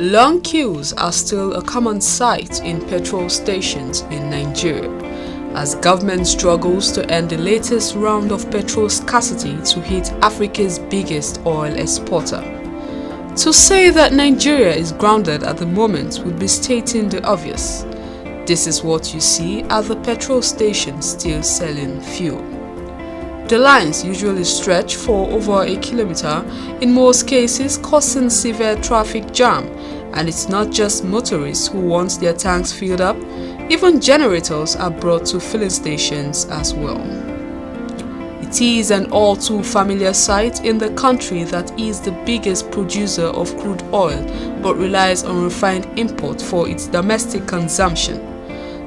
Long queues are still a common sight in petrol stations in Nigeria, as government struggles to end the latest round of petrol scarcity to hit Africa's biggest oil exporter. To say that Nigeria is grounded at the moment would be stating the obvious. This is what you see at the petrol station still selling fuel. The lines usually stretch for over a kilometer, in most cases causing severe traffic jam, and it's not just motorists who want their tanks filled up, even generators are brought to filling stations as well. It is an all too familiar sight in the country that is the biggest producer of crude oil but relies on refined import for its domestic consumption.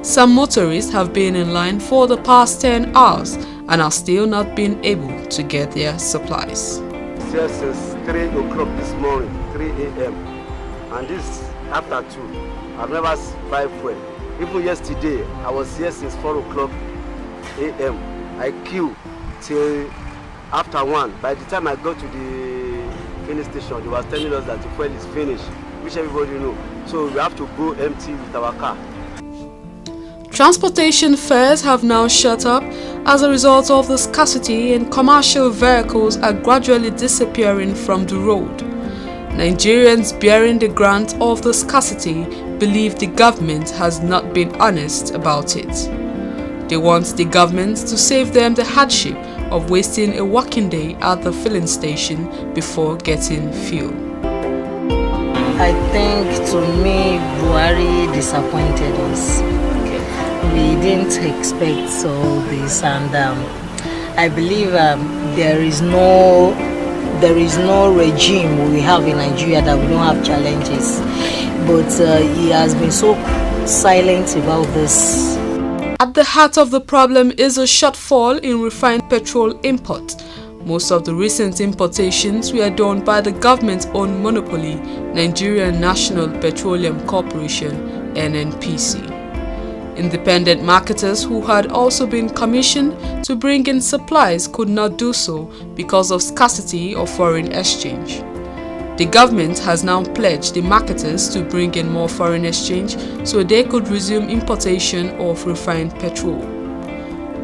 Some motorists have been in line for the past 10 hours and are still not being able to get their supplies. Here since 3 o'clock this morning, 3 a.m. and this after 2. I've never buy fuel. Even yesterday, I was here since 4 o'clock a.m. I queue till after 1. By the time I got to the filling station, they was telling us that the fuel is finished, which everybody know. So we have to go empty with our car. Transportation fares have now shot up as a result of the scarcity, and commercial vehicles are gradually disappearing from the road. Nigerians bearing the brunt of the scarcity believe the government has not been honest about it. They want the government to save them the hardship of wasting a working day at the filling station before getting fuel. I think, to me, Buhari disappointed us. We didn't expect all this, and I believe there is no regime we have in Nigeria that we don't have challenges. But he has been so silent about this. At the heart of the problem is a shortfall in refined petrol import. Most of the recent importations were done by the government-owned monopoly, Nigerian National Petroleum Corporation (NNPC). Independent marketers who had also been commissioned to bring in supplies could not do so because of scarcity of foreign exchange. The government has now pledged the marketers to bring in more foreign exchange so they could resume importation of refined petrol.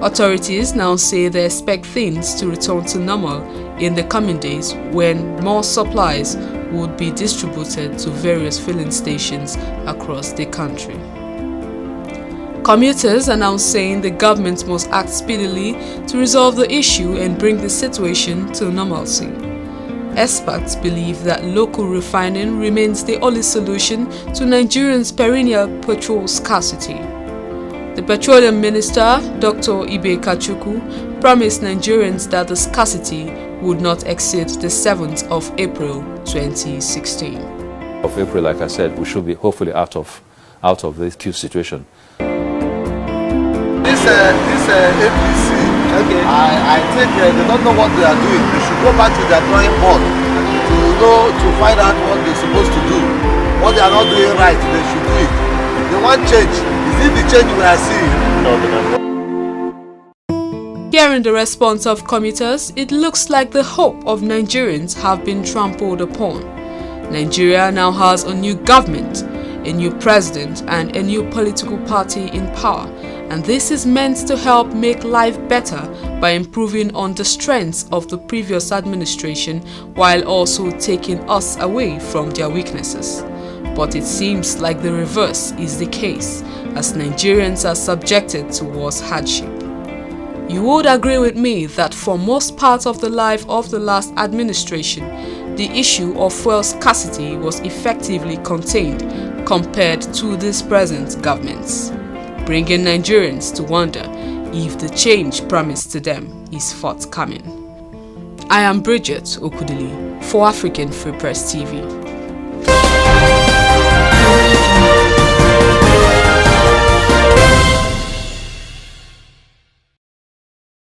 Authorities now say they expect things to return to normal in the coming days when more supplies would be distributed to various filling stations across the country. Commuters are now saying the government must act speedily to resolve the issue and bring the situation to normalcy. Experts believe that local refining remains the only solution to Nigerians' perennial petrol scarcity. The Petroleum Minister, Dr. Ibe Kachuku, promised Nigerians that the scarcity would not exceed the 7th of April 2016. Of April, like I said, we should be hopefully out of this queue situation. This APC, okay. I think they don't know what they are doing. They should go back to their drawing board to find out what they're supposed to do. What they are not doing right, they should do it. They want change. Is it the change we are seeing? Hearing the response of commuters, it looks like the hope of Nigerians have been trampled upon. Nigeria now has a new government, a new president, and a new political party in power, and this is meant to help make life better by improving on the strengths of the previous administration while also taking us away from their weaknesses. But it seems like the reverse is the case, as Nigerians are subjected to worse hardship. You would agree with me that for most parts of the life of the last administration, the issue of fuel scarcity was effectively contained compared to this present government's, bringing Nigerians to wonder if the change promised to them is forthcoming. I am Bridget Okwudili for African Free Press TV.